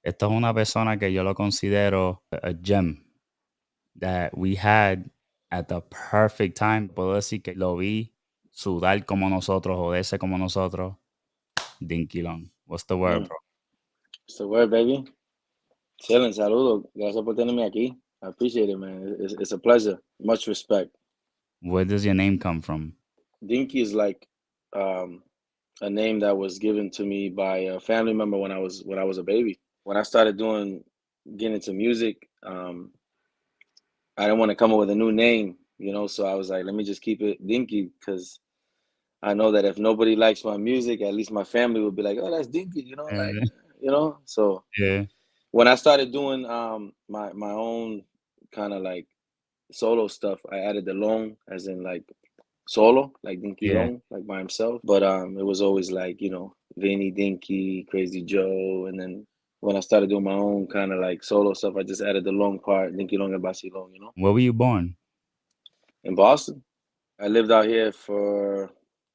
Esto es una persona que yo lo considero a gem that we had at the perfect time. Puedo decir que lo vi sudar como nosotros, joderse como nosotros. Dinkylon. What's the word, Mm. bro? It's the word, baby. Chilling, saludo. Gracias por tenerme aquí. I appreciate it, man. It's a pleasure. Much respect. Where does your name come from? Dinky is like um, a name that was given to me by a family member when I was a baby. When I started getting into music, I didn't want to come up with a new name, so I was like, let me just keep it Dinky because I know that if nobody likes my music, at least my family would be like, oh, that's Dinky, like, Yeah. So Yeah. when I started doing my own kind of like solo stuff, I added the long as in like solo, like Dinky Yeah. Long, like by himself. But it was always like, Vinny Dinky, Crazy Joe, and then when I started doing my own kind of like solo stuff, I just added the long part, Dinky Long and Basi Long, Where were you born? in Boston. I lived out here for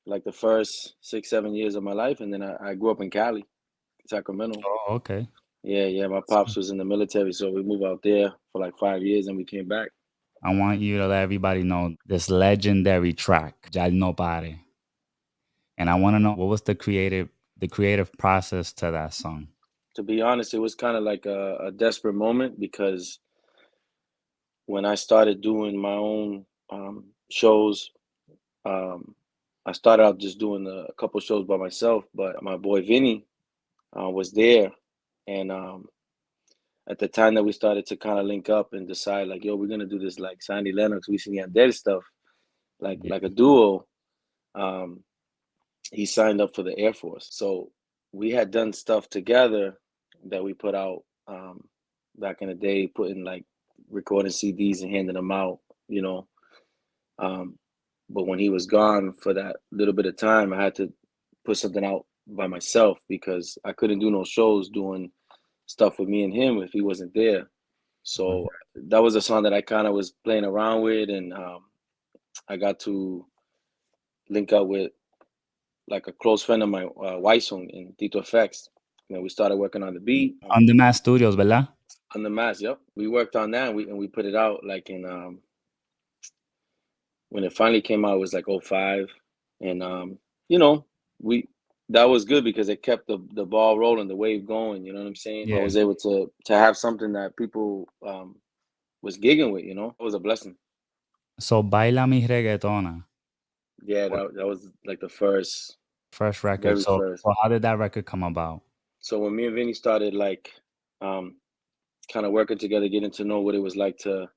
like the first 6, 7 years of my life, and then I grew up in Cali, Sacramento. Oh, okay. Yeah, yeah. My pops was in the military, so we moved out there for like 5 years, and we came back. I want you to let everybody know this legendary track, Ya No Pare. And I want to know what was the creative process to that song. To be honest, it was kind of like a desperate moment because when I started doing my own shows, um, I started out just doing a couple shows by myself, but my boy Vinny was there, and at the time that we started to kind of link up and decide like, yo, we're gonna do this like Sandy Lennox, Wisin and Yandel stuff, like Yeah. like a duo. Um, he signed up for the Air Force, so we had done stuff together that we put out back in the day, putting like recording CDs and handing them out, you know. Um, but when he was gone for that little bit of time, I had to put something out by myself because I couldn't do no shows doing stuff with me and him if he wasn't there. So that was a song that I kind of was playing around with, and I got to link up with like a close friend of mine, White Song in Tito FX. We started working on the beat On the Mass Studios, ¿verdad? on the mask. Yep, we worked on that, and we put it out like in when it finally came out. It was like '05, and you know, we that was good because it kept the ball rolling, the wave going. You know what I'm saying? I Yeah. was able to have something that people was gigging with. It was a blessing. So Baila Mi Reggaetona, Yeah, what that was like the first, first record. very So first. so how did that record come about? So when me and Vinny started like um, kind of working together, getting to know what it was like to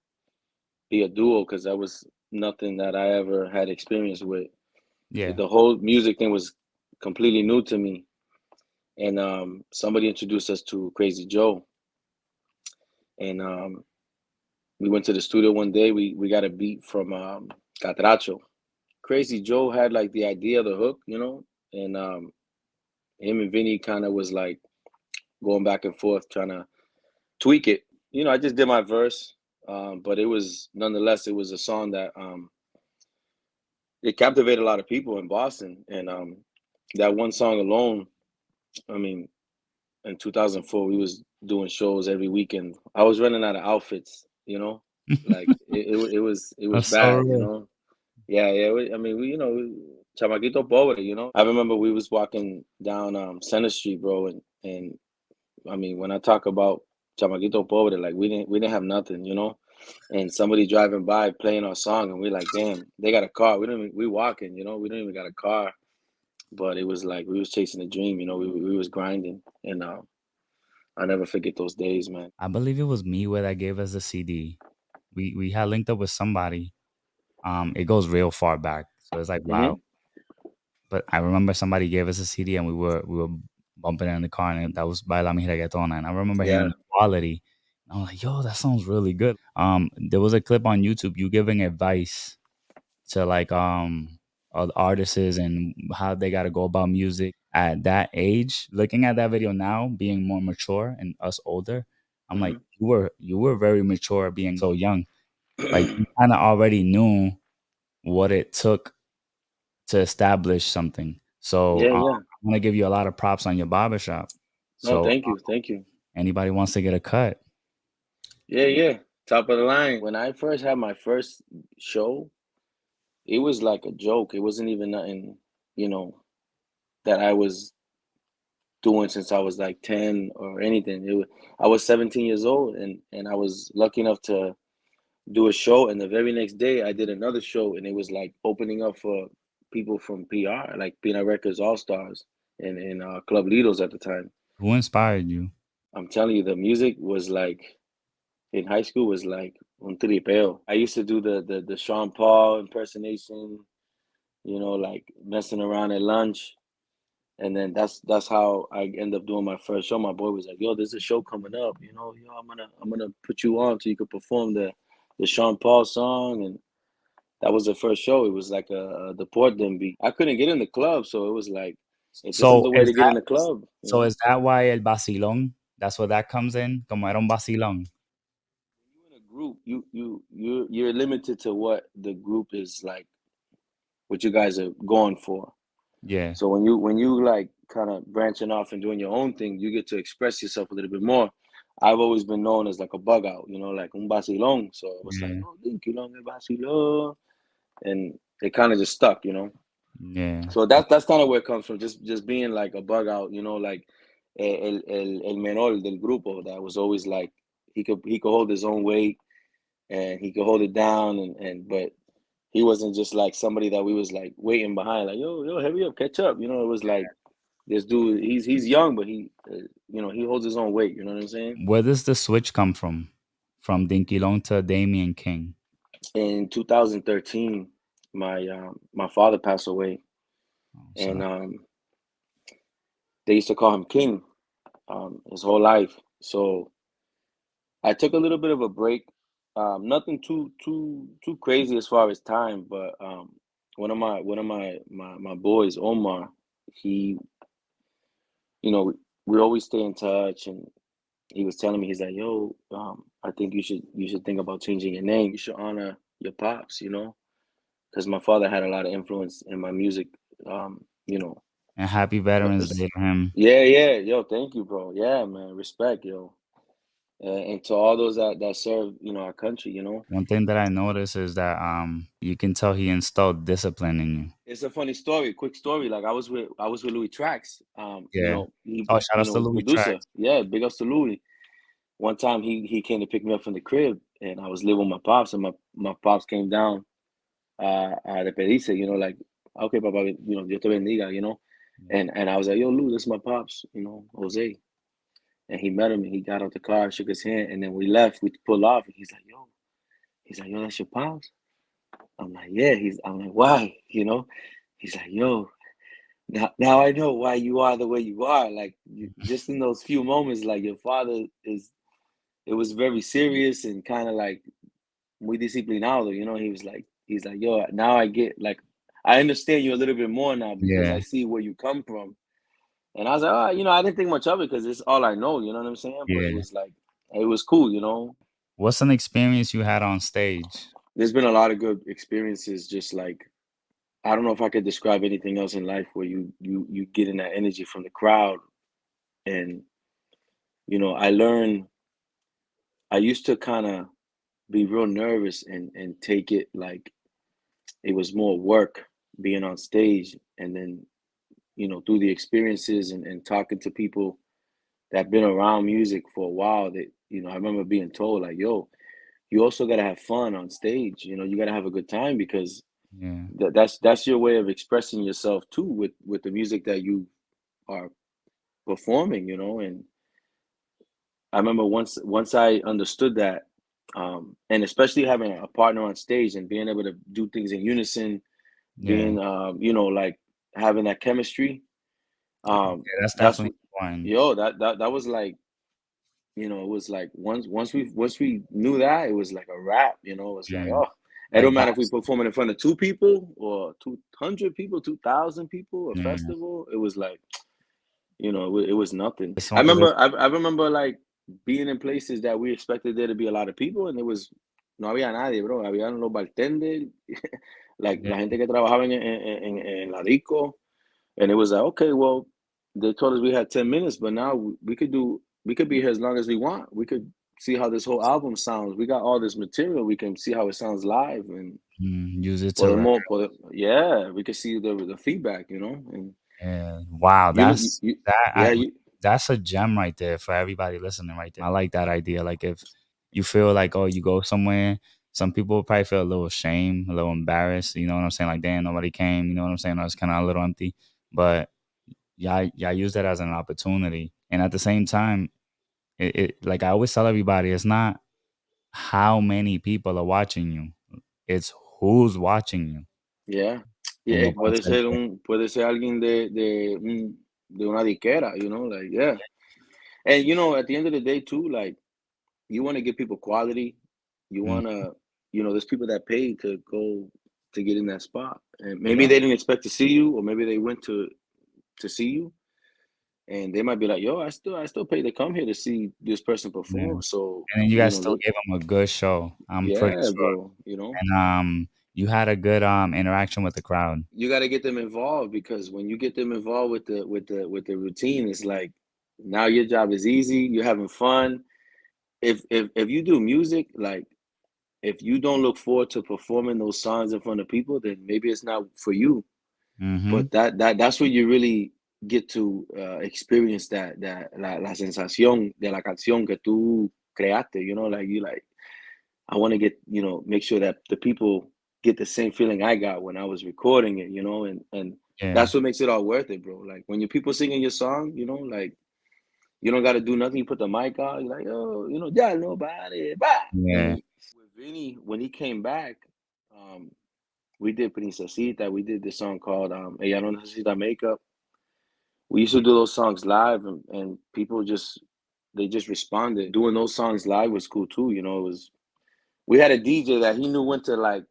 be a duo, because that was nothing that I ever had experience with. Yeah. The whole music thing was completely new to me, and somebody introduced us to Crazy Joe, and we went to the studio one day. We got a beat from Catracho. Crazy Joe had like the idea of the hook, and him and Vinny kind of was like going back and forth trying to tweak it. I just did my verse, but it was nonetheless it was a song that it captivated a lot of people in Boston, and that one song alone. I mean, in 2004, we was doing shows every weekend. I was running out of outfits, like it was That's so bad, real. Yeah, yeah. I mean, chamaquito pobre, I remember we was walking down Center Street, bro, and I mean, when I talk about chamaquito pobre, like we didn't have nothing, and somebody driving by playing our song, and we're like, damn, they got a car. We walking, we don't even got a car, but it was like we was chasing a dream, we was grinding, and I never forget those days, man. I believe it was me where that gave us the CD. We had linked up with somebody. It goes real far back, so it's like wow. Hmm. But I remember somebody gave us a CD and we were bumping it in the car, and that was Baila Mi Reggaetona. And I remember hearing Yeah. the quality. And I'm like, yo, that sounds really good. There was a clip on YouTube you giving advice to like artists and how they got to go about music at that age. Looking at that video now, being more mature and us older, I'm like, Hmm. you were very mature being so young. Like you kind of already knew what it took to establish something. So Yeah, yeah. I'm gonna give you a lot of props on your barbershop. No, So thank you, thank you. Anybody wants to get a cut. Yeah, yeah. Top of the line. When I first had my first show, it was like a joke. It wasn't even nothing, you know, that I was doing since I was like 10 or anything. I was 17 years old, and I was lucky enough to do a show, and the very next day I did another show, and it was like opening up for people from PR, like Peanut Records All Stars and Club Lidos at the time. Who inspired you? I'm telling you, the music was like in high school was like un tripeo. I used to do the Sean Paul impersonation, like messing around at lunch. And then that's how I end up doing my first show. My boy was like, "Yo, there's a show coming up. I'm gonna put you on so you could perform the Sean Paul song." And that was the first show. It was like a deport them beat. I couldn't get in the club, so it was like, if this is So the way is to get in that the club, so is that why el vacilón? That's where that comes in. Como era un vacilón. you in a group, you're limited to what the group is like, what you guys are going for. Yeah, So when you like kind of branching off and doing your own thing, you get to express yourself a little bit more. I've always been known as like a bug out, like un vacilón. So it was like, yeah, oh, Dinkylon, el vacilón, and it kind of just stuck. yeah. So that's kind of where it comes from, just being like a bug out, like el menor del grupo that was always like he could hold his own weight and he could hold it down, and but he wasn't just like somebody that we was like waiting behind, like yo hurry up, catch up. It was like this dude, he's young, but he holds his own weight. You know what I'm saying? Where does the switch come from? From Dinkylon to Damien King. In 2013, my father passed away, Oh, and sorry. they used to call him King his whole life. So I took a little bit of a break. Nothing too crazy as far as time, but one of my boys, Omar, he, we always stay in touch, and he was telling me, he's like, yo, I think you should think about changing your name. You should honor your pops, because my father had a lot of influence in my music. Um, you know, And happy Veterans it's, Day to him. yeah, yeah, yo, thank you, bro. Yeah, man, respect, yo, and to all those that serve, our country. One thing that I noticed is that you can tell he installed discipline in you. It's a funny story, quick story. Like I was with Louis Trax. Yeah. He, Oh, shout out to was a Louis producer. Tracks. Yeah, big ups to Louis. One time he came to pick me up from the crib, and I was living with my pops, and my pops came down de pedirse, like, okay, papa, Dios te bendiga, and I was like, yo, Lou, this is my pops, Jose, and he met him, and he got out the car, shook his hand, and then we left, we pulled off, and he's like, yo, that's your pops. I'm like, yeah. I'm like, why, He's like, yo, now I know why you are the way you are. Like, just in those few moments, like your father it was very serious and kind of like muy disciplinado. He's like, yo, now I get like, I understand you a little bit more now because Yeah, I see where you come from. And I was like, oh, I didn't think much of it because it's all I know. You know what I'm saying? But it yeah. was like, it was cool. What's an experience you had on stage? There's been a lot of good experiences. Just like, I don't know if I could describe anything else in life where you get in that energy from the crowd. And I learned. I used to kind of be real nervous and take it like it was more work being on stage, and then through the experiences and talking to people that been around music for a while, that I remember being told like, yo, you also got to have fun on stage. You got to have a good time because Yeah, that's your way of expressing yourself too, with the music that you are performing. And I remember once I understood that, and especially having a partner on stage and being able to do things in unison, yeah. being like having that chemistry. Yeah, that's That's definitely one. yo, that was like, it was like once we knew that, it was like a wrap. It was like, Yeah. oh, it Like don't matter if we that's performing in front of two people or 200 people, 2,000 people, a yeah. festival. It was like, it was nothing. It's I one remember I remember like being in places that we expected there to be a lot of people, and it was no había nadie, bro. Habían los bartenders, like yeah. la gente que trabajaba en la disco, and it was like, okay, well, they told us we had 10 minutes, but now we could do we could be here as long as we want. We could see how this whole album sounds. We got all this material. We can see how it sounds live, and Use it to yeah, we can see the feedback, you know, and yeah. Wow, you know, you, that's you that yeah, I you that's a gem right there for everybody listening right there. I like that idea. Like if you feel like, oh, you go somewhere, some people probably feel a little shame, a little embarrassed. You know what I'm saying? Like, damn, nobody came. You know what I'm saying? I was kind of a little empty, but yeah, use that as an opportunity. And at the same time, it like I always tell everybody, it's not how many people are watching you, it's who's watching you. yeah, yeah. Como concepto. Puede ser alguien de una disquera, you know, like yeah. And you know, at the end of the day, too, like you want to give people quality. You Mm, want to, you know, there's people that pay to go to get in that spot, and maybe yeah, they didn't expect to see you, or maybe they went to see you, and they might be like, "Yo, I still pay to come here to see this person yeah. perform." So And then you you guys know, still gave them a good show, I'm pretty yeah, sure. bro, you know, And, you had a good, interaction with the crowd. you got to get them involved because when you get them involved with the routine, it's like now your job is easy. You're having fun. If you do music, like if you don't look forward to performing those songs in front of people, then maybe it's not for you. Mhm. But that's where you really get to experience that la sensación de la canción que tú creaste. You know, like you like I want to get, you know, make sure that the people get the same feeling I got when I was recording it. You know, and Yeah, that's what makes it all worth it, bro. Like when your people singing your song, you know, like you don't got to do nothing. You put the mic on. You're like, oh, you know, yeah, nobody, bah. yeah. And with Vinny, when he came back, um, we did Princesita. We did this song called Ella no necesita makeup. We used to do those songs live, and people just they just responded. Doing those songs live was cool too. You know, it was we had a DJ that he knew when to like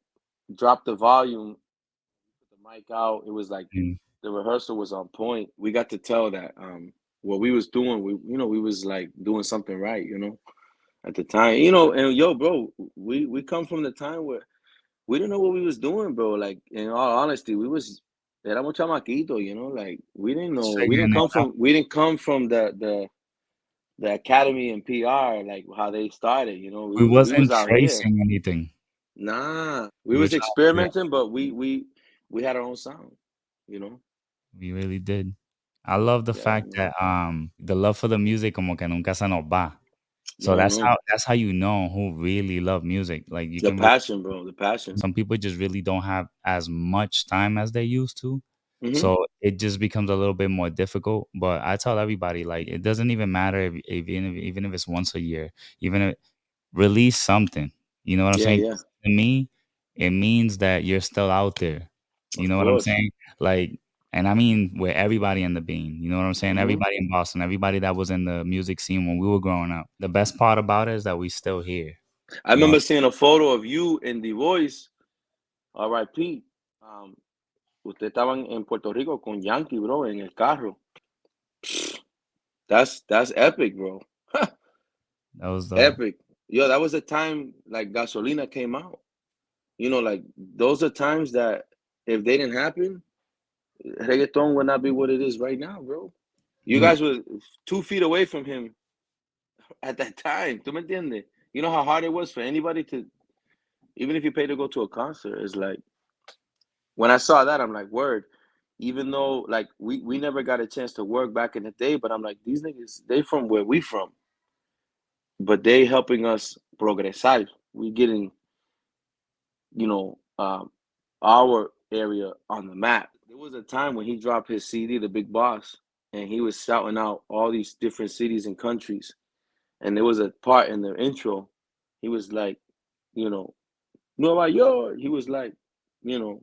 drop the volume, put the mic out. It was like Mm, the rehearsal was on point. We got to tell that what we was doing, we was like doing something right, you know, at the time. You know, and yo, bro, we come from the time where we didn't know what we was doing, bro. Like in all honesty, we was éramos chamaquito, you know, like we didn't just know figuring it out. we didn't come from the academy and PR like how they started, you know. We We was wasn't out here. tracing anything. Nah. We We were was trying to figure it experimenting, but we had our own sound, you know. we really did. I love the Yeah, fact man. that, the love for the music como que nunca se nos va. So No, no. that's how you know who really love music. Like, you The can really passion, bro. The passion. some people just really don't have as much time as they used to. Hmm. So it just becomes a little bit more difficult. But I tell everybody, like, it doesn't even matter even if it's once a year, even if release something. You know what I'm Yeah, saying? yeah. To me, it means that you're still out there. You Of know what I'm course. saying? Like, and I mean with everybody in the bean. You know what I'm saying? Hmm. Everybody in Boston, everybody that was in the music scene when we were growing up. The best part about it is that we still here. I You know, remember seeing a photo of you in The Voice, R.I.P. Um, Ustedes estaban en Puerto Rico con Yankee, bro, en el carro. That's epic, bro. that was the Epic. Yo, that was the time like Gasolina came out. You know, like those are times that if they didn't happen, reggaeton would not be what it is right now, bro. You you guys were 2 feet away from him at that time. ¿Tú me entiendes? You know how hard it was for anybody to, even if you pay to go to a concert, it's like when I saw that, I'm like, word. Even though like we never got a chance to work back in the day, but I'm like, these niggas, they from where we from, but they helping us progresar. We getting, you know, our area on the map. There was a time when he dropped his CD, The Big Boss, and he was shouting out all these different cities and countries. And there was a part in the intro, he was like, you know, Nueva York. He was like, you know,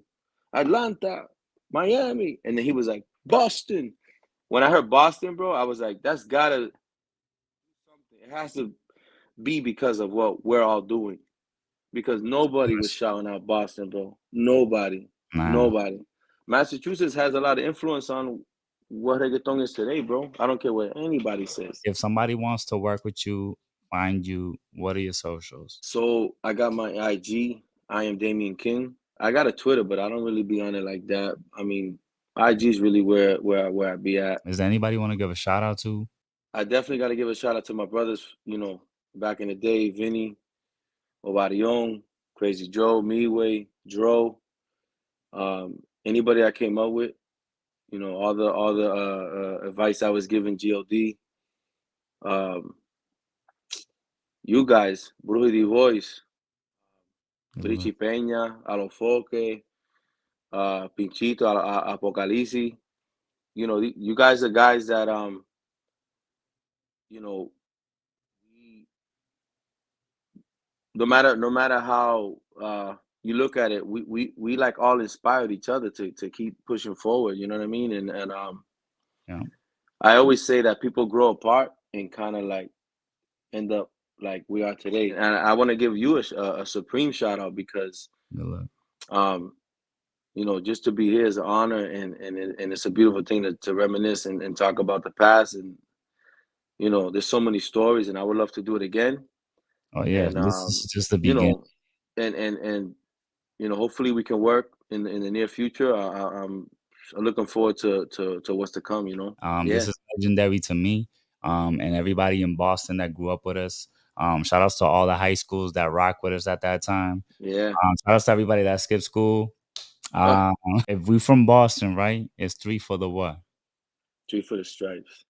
Atlanta, Miami, and then he was like Boston. When I heard Boston, bro, I was like, that's gotta something. It has to be because of what we're all doing. Because nobody was shouting out Boston, bro. Nobody, nah. nobody. Massachusetts has a lot of influence on what reggaeton is today, bro. I don't care what anybody says. If somebody wants to work with you, find you, what are your socials? So I got my IG. I am Damian King. I got a Twitter, but I don't really be on it like that. I mean, IG is really where I be at. Is there anybody want to give a shout out to? I definitely got to give a shout out to my brothers. Back in the day, Vinny, Obadion, Crazy Joe, Meeway, Dro, anybody I came up with. All the advice I was giving, God, um, you guys, Brujo Voice, Good. Richie Peña, Alofoque, Pinchito, Apocalipsis. You guys are guys that you know, we, no matter how you look at it, we like all inspired each other to keep pushing forward. You know what I mean? And Yeah. I always say that people grow apart and kind of like end up like we are today. And I want to give you a supreme shout out because Good luck. um just to be here is an honor, and it's a beautiful thing to reminisce and talk about the past. And there's so many stories, and I would love to do it again. Oh yeah, And this is just the you beginning. know, and hopefully we can work in the near future. I'm looking forward to what's to come. This Yeah, is legendary to me, and everybody in Boston that grew up with us. Shout outs to all the high schools that rock with us at that time. yeah. Shout outs to everybody that skipped school. Uh, Um, if we from Boston, right? It's three for the what? three for the stripes.